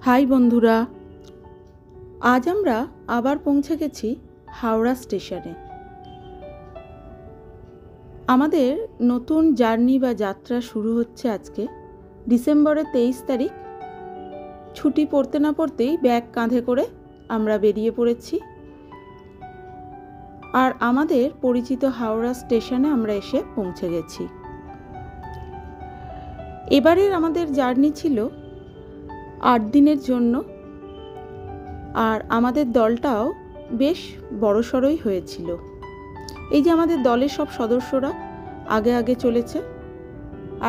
High বন্ধুরা, আজ আমরা আবার পৌঁছে গেছি হাওড়া স্টেশনে। আমাদের নতুন জার্নি বা যাত্রা শুরু হচ্ছে আজকে ডিসেম্বরের 23 তারিখ। ছুটি পড়তে না পড়তেই ব্যাগ কাঁধে করে আমরা বেরিয়ে পড়েছি, আর আমাদের পরিচিত হাওড়া স্টেশনে আমরা এসে পৌঁছে গেছি। এবারের আমাদের জার্নি ছিল 8 দিনের জন্য, আর আমাদের দলটাও বেশ বড়সড়ই হয়েছিল। এই যে আমাদের দলের সব সদস্যরা আগে আগে চলেছে,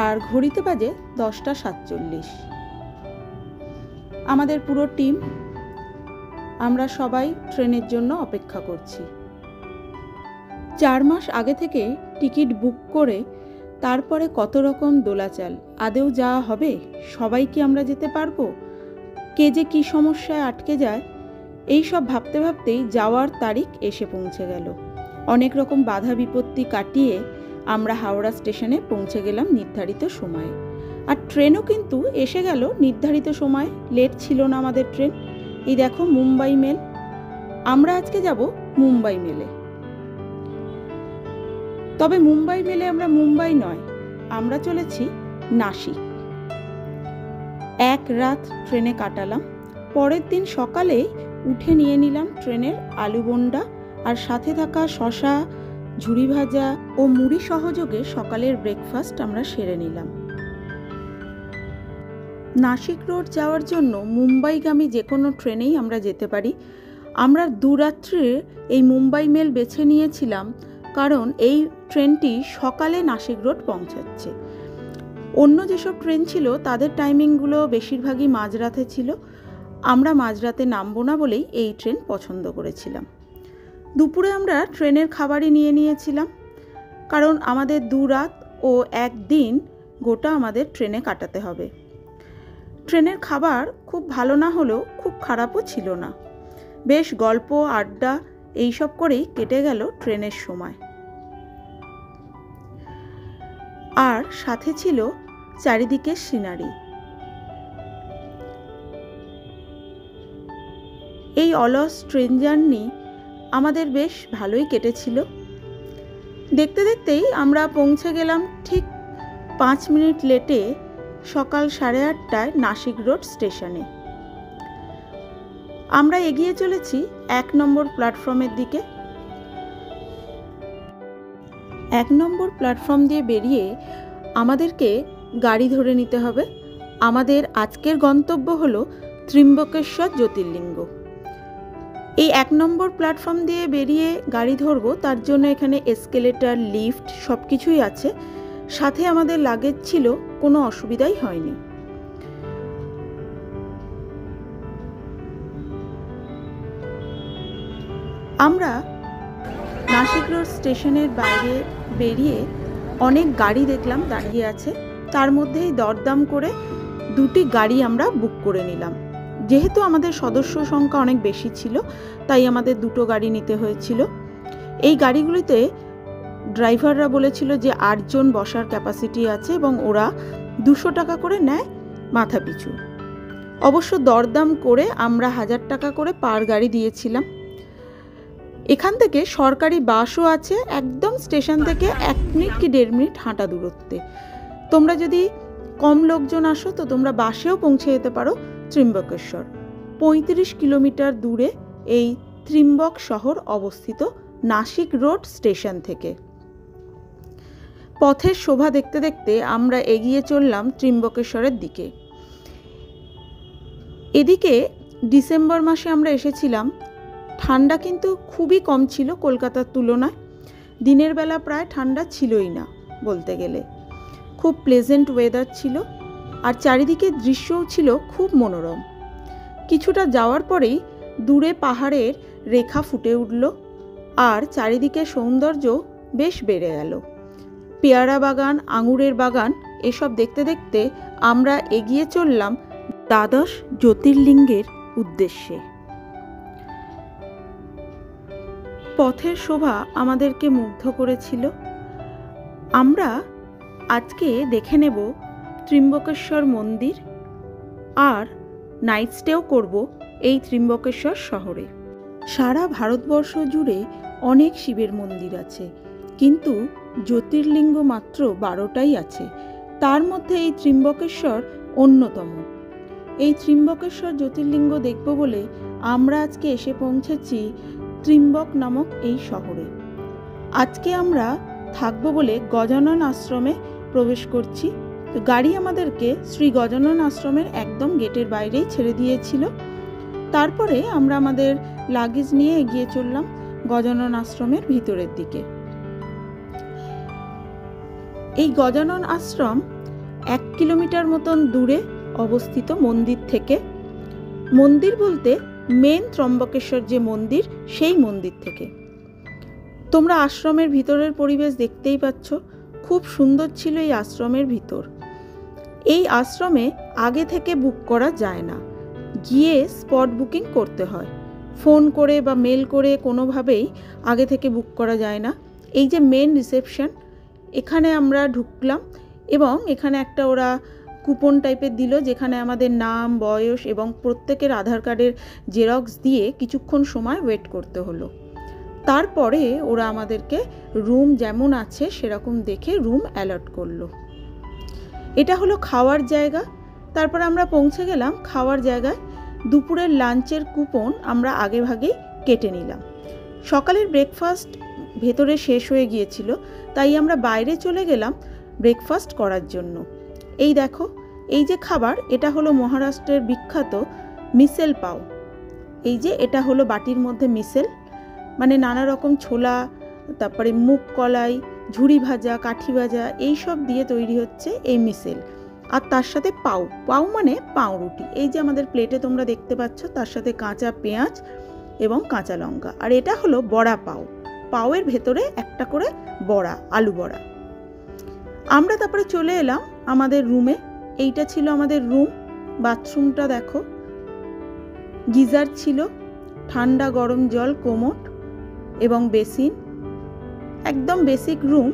আর ঘড়িতে বাজে 10:47। আমাদের পুরো টিম আমরা সবাই ট্রেনের জন্য অপেক্ষা করছি। 4 মাস আগে থেকে টিকিট বুক করে তারপরে কত রকম দোলাচাল, আদেও যাওয়া হবে, সবাই কি আমরা যেতে পারবো, কে যে কী সমস্যায় আটকে যায়, এই সব ভাবতে ভাবতেই যাওয়ার তারিখ এসে পৌঁছে গেল। অনেক রকম বাধা বিপত্তি কাটিয়ে আমরা হাওড়া স্টেশনে পৌঁছে গেলাম নির্ধারিত সময়ে। আর ট্রেনও কিন্তু এসে গেল নির্ধারিত সময়ে, লেট ছিল না আমাদের ট্রেন। এই দেখো মুম্বাই মেল, আমরা আজকে যাব মুম্বাই মেলে। তবে মুম্বাই মেলে আমরা মুম্বাই নয়, আমরা চলেছি নাসিক। 1 রাত ট্রেনে কাটালাম। পরের দিন সকালেই উঠে নিয়ে নিলাম ট্রেনের আলু বোন্ডা, আর সাথে থাকা শশা, ঝুরি ভাজা ও মুড়ি সহযোগে সকালের ব্রেকফাস্ট আমরা সেরে নিলাম। নাসিক রোড যাওয়ার জন্য মুম্বাইগামী যে কোনো ট্রেনেই আমরা যেতে পারি। আমরা 2 রাত্রির এই মুম্বাই মেল বেছে নিয়েছিলাম, কারণ এই ট্রেনটি সকালে নাসিক রোড পৌঁছাচ্ছে। অন্য যেসব ট্রেন ছিল তাদের টাইমিংগুলো বেশিরভাগই মাঝরাতে ছিল। আমরা মাঝরাতে নামবো না বলেই এই ট্রেন পছন্দ করেছিলাম। দুপুরে আমরা ট্রেনের খাবারই নিয়ে নিয়েছিলাম, কারণ আমাদের 2 রাত ও 1 দিন গোটা আমাদের ট্রেনে কাটাতে হবে। ট্রেনের খাবার খুব ভালো না হলেও খুব খারাপও ছিল না। বেশ গল্প আড্ডা এইসব করেই কেটে গেল ট্রেনের সময়। আর সাথে ছিল চারিদিকের সিনারি। এই অলস ট্রেন জার্নি আমাদের বেশ ভালোই কেটেছিল। দেখতে দেখতেই আমরা পৌঁছে গেলাম ঠিক 5 মিনিট লেটে সকাল 8:30টায় নাসিক রোড স্টেশনে। আমরা এগিয়ে চলেছি 1 নম্বর প্ল্যাটফর্মের দিকে। 1 নম্বর প্ল্যাটফর্ম দিয়ে বেরিয়ে আমাদেরকে গাড়ি ধরে নিতে হবে। আমাদের আজকের গন্তব্য হলো ত্রিম্বকেশ্বর জ্যোতির্লিঙ্গ। এই 1 নম্বর প্ল্যাটফর্ম দিয়ে বেরিয়ে গাড়ি ধরবো, তার জন্য এখানে এসকেলেটর, লিফট সব কিছুই আছে। সাথে আমাদের লাগেজ ছিল, কোনো অসুবিধাই হয়নি। আমরা নাসিক রোড স্টেশনের বাইরে বেরিয়ে অনেক গাড়ি দেখলাম দাঁড়িয়ে আছে, তার মধ্যেই দরদাম করে 2টি গাড়ি আমরা বুক করে নিলাম। যেহেতু আমাদের সদস্য সংখ্যা অনেক বেশি ছিল, তাই আমাদের 2টো গাড়ি নিতে হয়েছিল। এই গাড়িগুলিতে ড্রাইভাররা বলেছিল যে 8 জন বসার ক্যাপাসিটি আছে এবং ওরা 200 টাকা করে নেয় মাথা পিছু। অবশ্য দরদাম করে আমরা 1000 টাকা করে পার গাড়ি দিয়েছিলাম। এখান থেকে সরকারি বাসও আছে, একদম স্টেশন থেকে 1 মিনিট কি 1.5 মিনিট হাঁটা দূরত্বে। তোমরা যদি কম লোকজন আসো তো তোমরা বাসেও পৌঁছে যেতে পারো ত্রিম্বকেশ্বর। 35 কিলোমিটার দূরে এই ত্রিম্বক শহর অবস্থিত নাসিক রোড স্টেশন থেকে। পথের শোভা দেখতে দেখতে আমরা এগিয়ে চললাম ত্রিম্বকেশ্বরের দিকে। এদিকে ডিসেম্বর মাসে আমরা এসেছিলাম। ঠান্ডা কিন্তু খুবই কম ছিল কলকাতার তুলনায়। দিনের বেলা প্রায় ঠান্ডা ছিলই না বলতে গেলে। খুব প্লেজেন্ট ওয়েদার ছিল, আর চারিদিকে দৃশ্যও ছিল খুব মনোরম। কিছুটা যাওয়ার পরেই দূরে পাহাড়ের রেখা ফুটে উঠল, আর চারিদিকে সৌন্দর্য বেশ বেড়ে গেল। পেয়ারা বাগান, আঙুরের বাগান এসব দেখতে দেখতে আমরা এগিয়ে চললাম দ্বাদশ জ্যোতির্লিঙ্গের উদ্দেশ্যে। পথের শোভা আমাদেরকে মুগ্ধ করেছিল। আমরা আজকে দেখে নেব ত্রিম্বকেশ্বর মন্দির আর নাইট স্টেও করব এই ত্রিম্বকেশ্বর শহরে। সারা ভারতবর্ষ জুড়ে অনেক শিবের মন্দির আছে, কিন্তু জ্যোতির্লিঙ্গ মাত্র 12টাই আছে। তার মধ্যে এই ত্রিম্বকেশ্বর অন্যতম। এই ত্রিম্বকেশ্বর জ্যোতির্লিঙ্গ দেখব বলে আমরা আজকে এসে পৌঁছেছি ত্রিম্বক নামক এই শহরে। আজকে আমরা থাকবো বলে গজানন আশ্রমে প্রবেশ করছি। গাড়ি আমাদেরকে শ্রী গজানন আশ্রমের একদম গেটের বাইরেই ছেড়ে দিয়েছিল। তারপরে আমরা আমাদের লাগেজ নিয়ে এগিয়ে চললাম গজানন আশ্রমের ভিতরের দিকে। এই গজানন আশ্রম 1 কিলোমিটার মতন দূরে অবস্থিত মন্দির থেকে। মন্দির বলতে মেন ত্রম্বকেশ্বর যে মন্দির, সেই মন্দির থেকে। তোমরা আশ্রমের ভিতরের পরিবেশ দেখতেই পাচ্ছ, খুব সুন্দর ছিল এই আশ্রমের ভিতর। এই আশ্রমে আগে থেকে বুক করা যায় না, গিয়ে স্পট বুকিং করতে হয়। ফোন করে বা মেল করে কোনোভাবেই আগে থেকে বুক করা যায় না। এই যে মেন রিসেপশন, এখানে আমরা ঢুকলাম এবং এখানে একটা ওরা কুপন টাইপের দিল, যেখানে আমাদের নাম, বয়স এবং প্রত্যেকের আধার কার্ডের জেরক্স দিয়ে কিছুক্ষণ সময় ওয়েট করতে হলো। তারপরে ওরা আমাদেরকে রুম যেমন আছে সেরকম দেখে রুম অ্যালট করলো। এটা হলো খাওয়ার জায়গা। তারপর আমরা পৌঁছে গেলাম খাওয়ার জায়গায়। দুপুরের লাঞ্চের কুপন আমরা আগে ভাগেই কেটে নিলাম। সকালের ব্রেকফাস্ট ভেতরে শেষ হয়ে গিয়েছিল, তাই আমরা বাইরে চলে গেলাম ব্রেকফাস্ট করার জন্য। এই দেখো, এই যে খাবার, এটা হলো মহারাষ্ট্রের বিখ্যাত মিসেল পাও। এই যে এটা হলো বাটির মধ্যে মিসেল, মানে নানা রকম ছোলা, তারপরে মুগ কলাই, ঝুরি ভাজা, কাঠি ভাজা, এই সব দিয়ে তৈরি হচ্ছে এই মিসেল। আর তার সাথে পাও, পাও মানে পাউরুটি। এই যে আমাদের প্লেটে তোমরা দেখতে পাচ্ছ, তার সাথে কাঁচা পেঁয়াজ এবং কাঁচা লঙ্কা। আর এটা হলো বড়া পাও, পাওয়ের ভেতরে একটা করে বড়া, আলু বড়া। আমরা তারপরে চলে এলাম আমাদের রুমে। এইটা ছিল আমাদের রুম। বাথরুমটা দেখো, গিজার ছিল, ঠান্ডা গরম জল, কোমোট এবং বেসিন। একদম বেসিক রুম,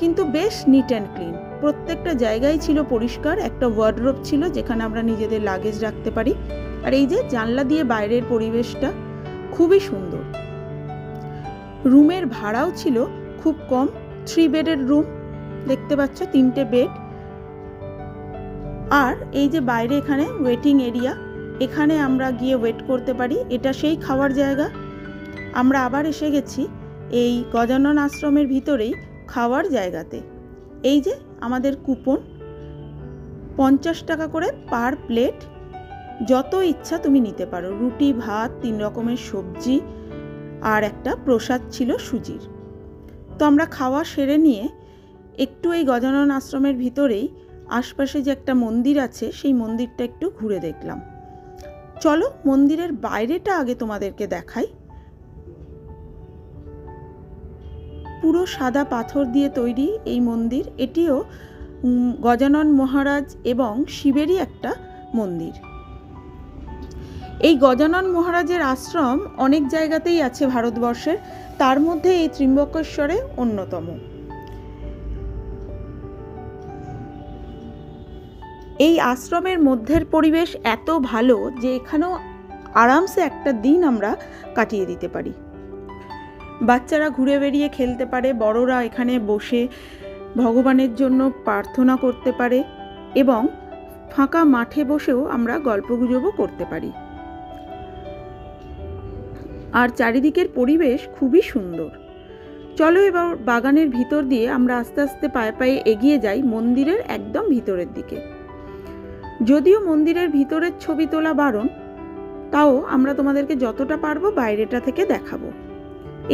কিন্তু বেশ নিট অ্যান্ড ক্লিন। প্রত্যেকটা জায়গায় ছিল পরিষ্কার। একটা ওয়ার্ডরোব ছিল যেখানে আমরা নিজেদের লাগেজ রাখতে পারি। আর এই যে জানলা দিয়ে বাইরের পরিবেশটা খুবই সুন্দর। রুমের ভাড়াও ছিল খুব কম। 3 বেডের রুম, দেখতে পাচ্ছ 3টে বেড। আর এই যে বাইরে এখানে ওয়েটিং এরিয়া, এখানে আমরা গিয়ে ওয়েট করতে পারি। এটা সেই খাওয়ার জায়গা। আমরা আবার এসে গেছি এই গজানন আশ্রমের ভিতরেই খাওয়ার জায়গাতে। এই যে আমাদের কুপন, 50 টাকা করে পার প্লেট। যত ইচ্ছা তুমি নিতে পারো। রুটি, ভাত, 3 রকমের সবজি আর একটা প্রসাদ ছিল সুজির। তো আমরা খাওয়া সেরে নিয়ে একটু এই গজানন আশ্রমের ভিতরেই আশপাশে যে একটা মন্দির আছে, সেই মন্দিরটা একটু ঘুরে দেখলাম। চলো মন্দিরের বাইরেটা আগে তোমাদেরকে দেখাই। পুরো সাদা পাথর দিয়ে তৈরি এই মন্দির। এটিও গজানন মহারাজ এবং শিবেরই একটা মন্দির। এই গজানন মহারাজের আশ্রম অনেক জায়গাতেই আছে ভারতবর্ষের, তার মধ্যে এই ত্রিম্বকেশ্বরে অন্যতম। এই আশ্রমের মধ্যের পরিবেশ এত ভালো যে এখানেও আরামসে একটা দিন আমরা কাটিয়ে দিতে পারি। বাচ্চারা ঘুরে বেরিয়ে খেলতে পারে, বড়রা এখানে বসে ভগবানের জন্য প্রার্থনা করতে পারে এবং ফাঁকা মাঠে বসেও আমরা গল্পগুজবও করতে পারি। আর চারিদিকের পরিবেশ খুবই সুন্দর। চলো এবার বাগানের ভিতর দিয়ে আমরা আস্তে আস্তে পায়ে পায়ে এগিয়ে যাই মন্দিরের একদম ভিতরের দিকে। যদিও মন্দিরের ভিতরের ছবি তোলা বারণ, তাও আমরা তোমাদেরকে যতটা পারবো বাইরেটা থেকে দেখাবো।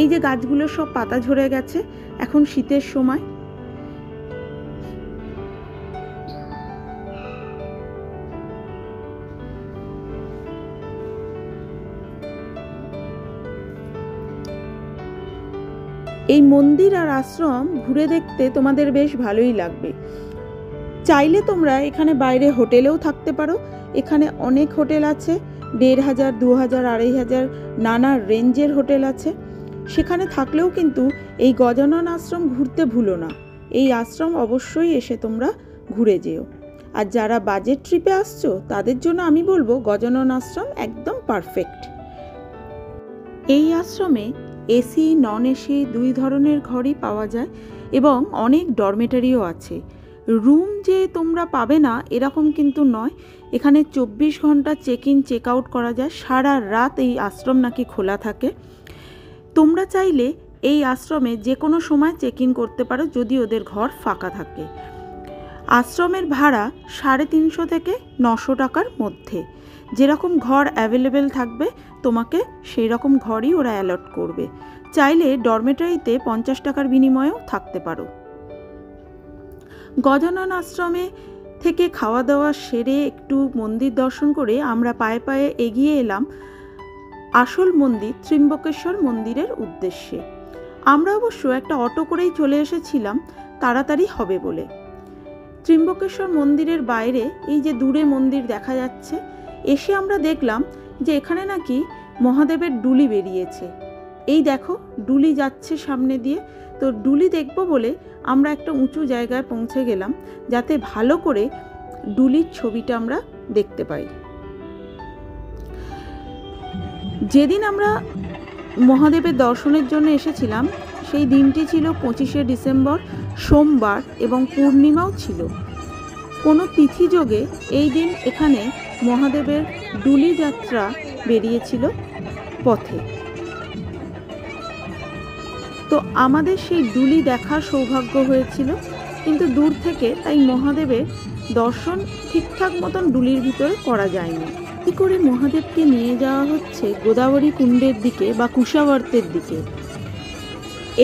এই যে গাছগুলো সব পাতা ঝরে গেছে, এখন শীতের সময়। এই মন্দির আর আশ্রম ঘুরে দেখতে তোমাদের বেশ ভালোই লাগবে। চাইলে তোমরা এখানে বাইরে হোটেলেও থাকতে পারো। এখানে অনেক হোটেল আছে, 1500, 2000, 2500 নানা রেঞ্জের হোটেল আছে। সেখানে থাকলেও কিন্তু এই গজানন আশ্রম ঘুরতে ভুলো না। এই আশ্রম অবশ্যই এসে তোমরা ঘুরে যেও। আর যারা বাজেট ট্রিপে আসছো তাদের জন্য আমি বলবো গজানন আশ্রম একদম পারফেক্ট। এই আশ্রমে এসি নন এসি দুই ধরনের ঘরই পাওয়া যায় এবং অনেক ডরমেটারিও আছে। রুম যে তোমরা পাবে না এরকম কিন্তু নয়, এখানে 24 ঘন্টা চেক ইন চেক আউট করা যায়, সারা রাত এই আশ্রম নাকি খোলা থাকে। তোমরা চাইলে এই আশ্রমে যে কোনো সময় চেক ইন করতে পারো যদি ওদের ঘর ফাঁকা থাকে। আশ্রমের ভাড়া 350 থেকে 900 টাকার মধ্যে। যেরকম ঘর অ্যাভেলেবেল থাকবে তোমাকে সেই রকম ঘরই ওরা অ্যালট করবে। চাইলে ডরমেটারিতে 50 টাকার বিনিময়েও থাকতে পারো। গজানন আশ্রমে থেকে খাওয়া দাওয়া সেরে একটু মন্দির দর্শন করে আমরা পায়ে পায়ে এগিয়ে এলাম আসল মন্দির ত্রিম্বকেশ্বর মন্দিরের উদ্দেশ্যে। আমরা অবশ্য একটা অটো করেই চলে এসেছিলাম তাড়াতাড়ি হবে বলে। ত্রিম্বকেশ্বর মন্দিরের বাইরে এই যে দূরে মন্দির দেখা যাচ্ছে, এসে আমরা দেখলাম যে এখানে নাকি মহাদেবের ডুলি বেরিয়েছে। এই দেখো ডুলি যাচ্ছে সামনে দিয়ে। তো ডুলি দেখব বলে আমরা একটা উঁচু জায়গায় পৌঁছে গেলাম যাতে ভালো করে ডুলির ছবিটা আমরা দেখতে পাই। যেদিন আমরা মহাদেবের দর্শনের জন্য এসেছিলাম সেই দিনটি ছিল 25শে ডিসেম্বর, সোমবার, এবং পূর্ণিমাও ছিল। কোনো তিথিযোগে এই দিন এখানে মহাদেবের ডুলি যাত্রা বেরিয়েছিল পথে। তো আমাদের সেই ডুলি দেখার সৌভাগ্য হয়েছিল, কিন্তু দূর থেকে তাই মহাদেবের দর্শন ঠিকঠাক মতন ডুলির ভিতরে করা যায়নি। কি করে মহাদেবকে নিয়ে যাওয়া হচ্ছে গোদাবরী কুণ্ডের দিকে বা কুশাবর্তের দিকে।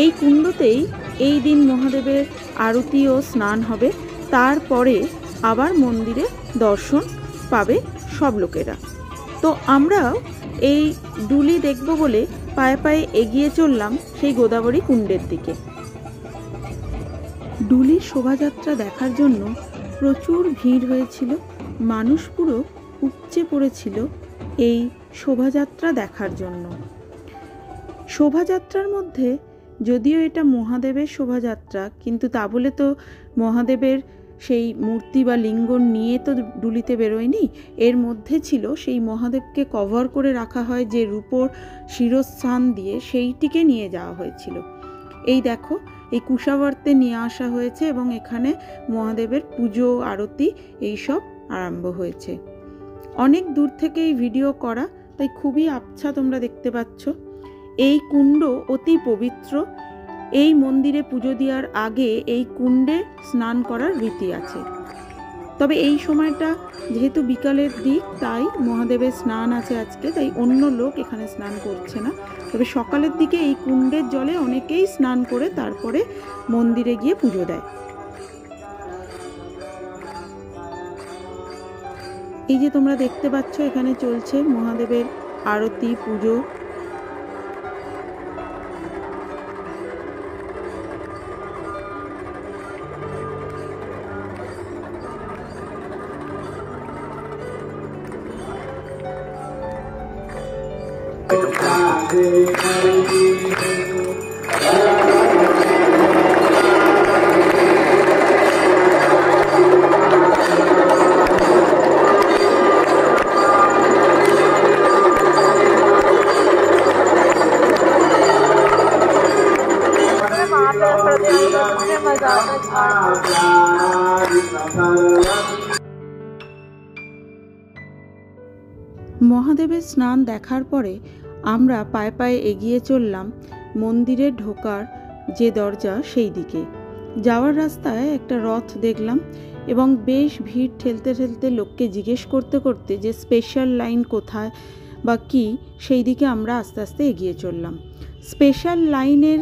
এই কুণ্ডতেই এই দিন মহাদেবের আরতি ও স্নান হবে, তারপরে আবার মন্দিরে দর্শন পাবে সব লোকেরা। তো আমরাও এই ডুলি দেখব বলে পায়ে পায়ে এগিয়ে চললাম সেই গোদাবরী কুণ্ডের দিকে। ডুলির শোভাযাত্রা দেখার জন্য প্রচুর ভিড় হয়েছিল, মানুষ পুরো উপচে পড়েছিল এই শোভাযাত্রা দেখার জন্য। শোভাযাত্রার মধ্যে যদিও এটা মহাদেবের শোভাযাত্রা, কিন্তু তা বলে তো মহাদেবের সেই মূর্তি বা লিঙ্গ নিয়ে তো ডুলিতে বেরোয়নি। এর মধ্যে ছিল সেই মহাদেবকে কভার করে রাখা হয় যে রূপোর শিরস্থান দিয়ে, সেইটিকে নিয়ে যাওয়া হয়েছিল। এই দেখো এই কুশাবর্তে নিয়ে আসা হয়েছে এবং এখানে মহাদেবের পুজো আরতি এইসব আরম্ভ হয়েছে। অনেক দূর থেকে এই ভিডিও করা, তাই খুবই আবছা তোমরা দেখতে পাচ্ছ। এই কুণ্ড অতি পবিত্র। এই মন্দিরে পুজো দেওয়ার আগে এই কুণ্ডে স্নান করার রীতি আছে। তবে এই সময়টা যেহেতু বিকালের দিক, তাই মহাদেবের স্নান আছে আজকে, তাই অন্য লোক এখানে স্নান করছে না। তবে সকালের দিকে এই কুণ্ডের জলে অনেকেই স্নান করে তারপরে মন্দিরে গিয়ে পুজো দেয়। এই যে তোমরা দেখতে পাচ্ছ এখানে চলছে মহাদেবের আরতি পুজো। মহাদেবের স্নান দেখার পরে আমরা পায়ে পায়ে এগিয়ে চললাম মন্দিরে ঢোকার যে দরজা সেই দিকে। যাওয়ার রাস্তায় একটা রথ দেখলাম এবং বেশ ভিড় ঠেলতে ঠেলতে লোককে জিজ্ঞেস করতে করতে যে স্পেশাল লাইন কোথায় বা কি, সেই দিকে আমরা আস্তে আস্তে এগিয়ে চললাম। স্পেশাল লাইনের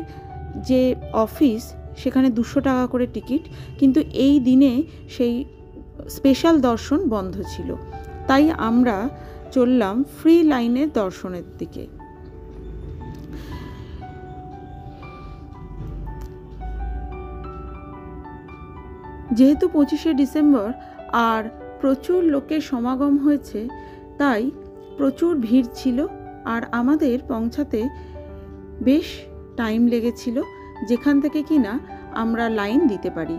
যে অফিস সেখানে 200 টাকা করে টিকিট, কিন্তু এই দিনে সেই স্পেশাল দর্শন বন্ধ ছিল, তাই আমরা চললাম ফ্রি লাইনের দর্শনের দিকে। যেহেতু 25শে ডিসেম্বর আর প্রচুর লোকের সমাগম হয়েছে, তাই প্রচুর ভিড় ছিল আর আমাদের পৌঁছাতে বেশ টাইম লেগেছিল, যেখান থেকে কিনা আমরা লাইন দিতে পারি।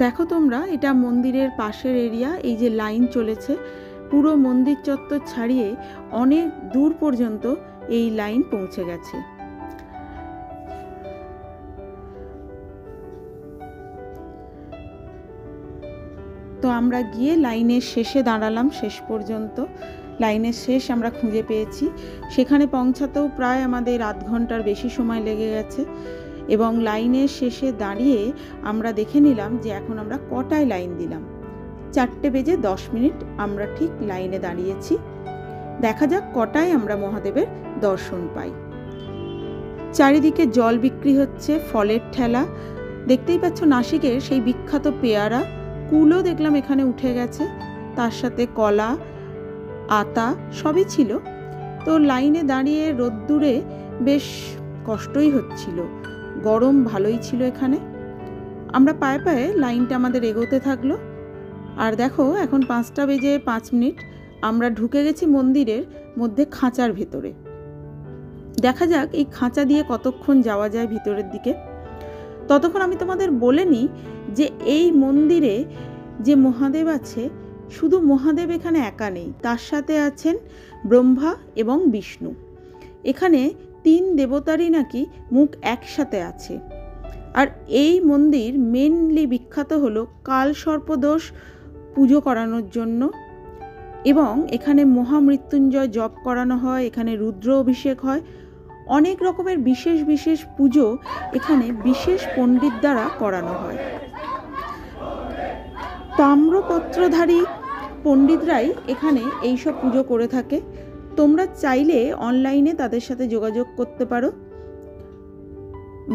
দেখো তোমরা, এটা মন্দিরের পাশের এরিয়া। এই যে লাইন চলেছে, পুরো মন্দির চত্বর ছাড়িয়ে অনেক দূর পর্যন্ত এই লাইন পৌঁছে গেছে। তো আমরা গিয়ে লাইনের শেষে দাঁড়ালাম। শেষ পর্যন্ত লাইনের শেষ আমরা খুঁজে পেয়েছি। সেখানে পৌঁছাতেও প্রায় আমাদের আধ ঘন্টার বেশি সময় লেগে গেছে। এবং লাইনের শেষে দাঁড়িয়ে আমরা দেখে নিলাম যে এখন আমরা কটায় লাইন দিলাম। 4:10 আমরা ঠিক লাইনে দাঁড়িয়েছি। দেখা যাক কটায় আমরা মহাদেবের দর্শন পাই। চারিদিকে জল বিক্রি হচ্ছে, ফলের ঠেলা। দেখতেই পাচ্ছ নাসিকের সেই বিখ্যাত পেয়ারা কুলও দেখলাম এখানে উঠে গেছে, তার সাথে কলা, আতা সবই ছিল। তো লাইনে দাঁড়িয়ে রোদ্দুরে বেশ কষ্টই হচ্ছিল, গরম ভালোই ছিল এখানে। আমরা পায়ে পায়ে লাইনটা আমাদের এগোতে থাকলো। আর দেখো এখন 5:05 আমরা ঢুকে গেছি মন্দিরের মধ্যে খাঁচার ভেতরে। দেখা যাক এই খাঁচা দিয়ে কতক্ষণ যাওয়া যায় ভিতরের দিকে। ততক্ষণ আমি তোমাদের বলে নিই যে এই মন্দিরে যে মহাদেব আছে, শুধু মহাদেব এখানে একা নেই, তার সাথে আছেন ব্রহ্মা এবং বিষ্ণু। এখানে 3 দেবতারই নাকি মুখ একসাথে আছে। আর এই মন্দির মেনলি বিখ্যাত হলো কালসর্পদোষ পুজো করানোর জন্য। এবং এখানে মহামৃত্যুঞ্জয় জপ করানো হয়, এখানে রুদ্র অভিষেক হয়, অনেক রকমের বিশেষ বিশেষ পুজো এখানে বিশেষ পণ্ডিত দ্বারা করানো হয়। তাম্রপত্রধারী পণ্ডিতরাই এখানে এইসব পুজো করে থাকে। তোমরা চাইলে অনলাইনে তাদের সাথে যোগাযোগ করতে পারো,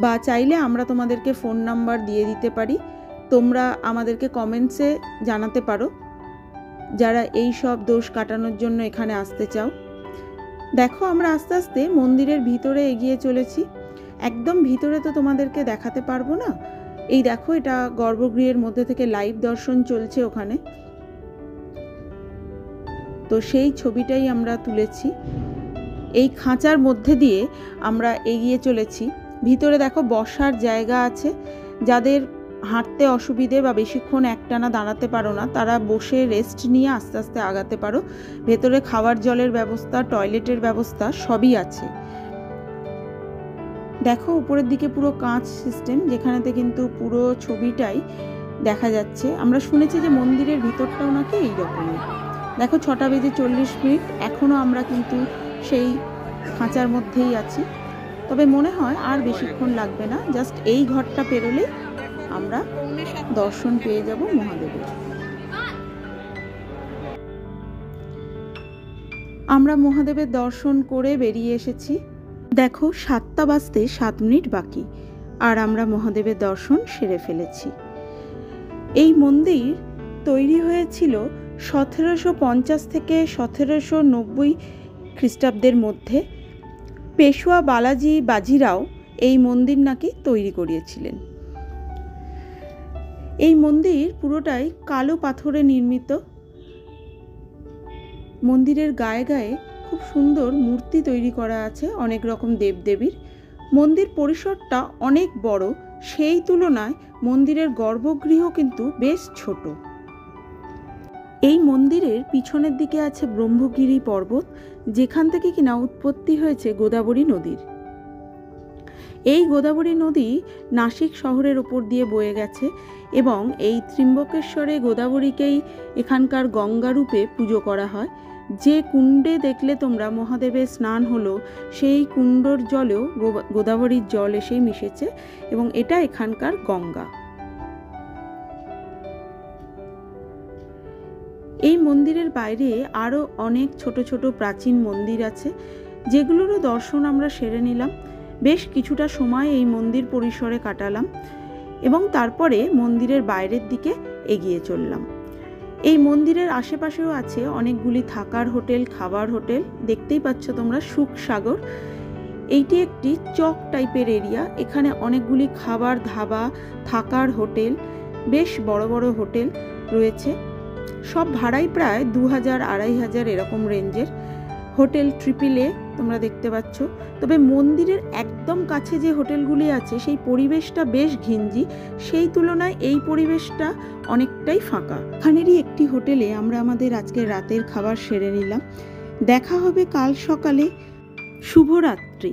বা চাইলে আমরা তোমাদেরকে ফোন নাম্বার দিয়ে দিতে পারি। তোমরা আমাদেরকে কমেন্টসে জানাতে পারো যারা এই সব দোষ কাটানোর জন্য এখানে আসতে চাও। দেখো আমরা আস্তে আস্তে মন্দিরের ভিতরে এগিয়ে চলেছি। একদম ভিতরে তো তোমাদেরকে দেখাতে পারবো না। এই দেখো, এটা গর্ভগৃহের মধ্যে থেকে লাইভ দর্শন চলছে ওখানে। তো সেই ছবিটাই আমরা তুলেছি। এই খাঁচার মধ্যে দিয়ে আমরা এগিয়ে চলেছি। ভিতরে দেখো বসার জায়গা আছে। যাদের হাঁটতে অসুবিধে বা বেশিক্ষণ একটানা দাঁড়াতে পারো না, তারা বসে রেস্ট নিয়ে আস্তে আস্তে আগাতে পারো। ভেতরে খাবার জলের ব্যবস্থা, টয়লেটের ব্যবস্থা সবই আছে। দেখো উপরের দিকে পুরো কাঁচ সিস্টেম, যেখানেতে কিন্তু পুরো ছবিটাই দেখা যাচ্ছে। আমরা শুনেছি যে মন্দিরের ভিতরটাও নাকি এইরকমই। দেখো 6:40 এখনও আমরা কিন্তু সেই খাঁচার মধ্যেই আছি। তবে মনে হয় আর বেশিক্ষণ লাগবে না, জাস্ট এই ঘরটা পেরোলেই আমরা দর্শন পেয়ে যাব মহাদেবের। আমরা মহাদেবের দর্শন করে বেরিয়ে এসেছি। দেখো 7:07 বাকি, আর আমরা মহাদেবের দর্শন সেরে ফেলেছি। এই মন্দির তৈরি হয়েছিল 1750 থেকে 1790 খ্রিস্টাব্দের মধ্যে। পেশোয়া বালাজি বাজিরাও এই মন্দির নাকি তৈরি করিয়েছিলেন। এই মন্দির পুরোটাই কালো পাথরে নির্মিত। মন্দিরের গায়ে গায়ে খুব সুন্দর মূর্তি তৈরি করা আছে অনেক রকম দেবদেবীর। মন্দির পরিসরটা অনেক বড়, সেই তুলনায় মন্দিরের গর্ভগৃহ কিন্তু বেশ ছোট। এই মন্দিরের পিছনের দিকে আছে ব্রহ্মগিরি পর্বত, যেখান থেকে কিনা উৎপত্তি হয়েছে গোদাবরী নদীর। এই গোদাবরী নদী নাসিক শহরের ওপর দিয়ে বয়ে গেছে এবং এই ত্রিম্বকেশ্বরে গোদাবরীকেই এখানকার গঙ্গা রূপে পুজো করা হয়। যে কুণ্ডে দেখলে তোমরা মহাদেবের স্নান হলো, সেই কুণ্ডর জলেও গোদাবরীর জল এসেই মিশেছে এবং এটা এখানকার গঙ্গা। এই মন্দিরের বাইরে আরও অনেক ছোট ছোট প্রাচীন মন্দির আছে, যেগুলোরও দর্শন আমরা সেরে নিলাম। বেশ কিছুটা সময় এই মন্দির পরিসরে কাটালাম এবং তারপরে মন্দিরের বাইরের দিকে এগিয়ে চললাম। এই মন্দিরের আশেপাশেও আছে অনেকগুলি থাকার হোটেল, খাবার হোটেল। দেখতেই পাচ্ছ তোমরা সুখসাগর। এইটি একটি চক টাইপের এরিয়া। এখানে অনেকগুলি খাবার ধাবা, থাকার হোটেল, বেশ বড় বড় হোটেল রয়েছে। সব ভাড়াই প্রায় 2000-2500 এরকম রেঞ্জের। হোটেল ট্রিপল এ তোমরা দেখতে পাচ্ছ। তবে মন্দিরের একদম কাছে যে হোটেলগুলি আছে সেই পরিবেশটা বেশ ঘিঞ্জি, সেই তুলনায় এই পরিবেশটা অনেকটাই ফাঁকা। এখানেরই একটি হোটেলে আমরা আমাদের আজকে রাতের খাবার সেরে নিলাম। দেখা হবে কাল সকালে। শুভরাত্রি।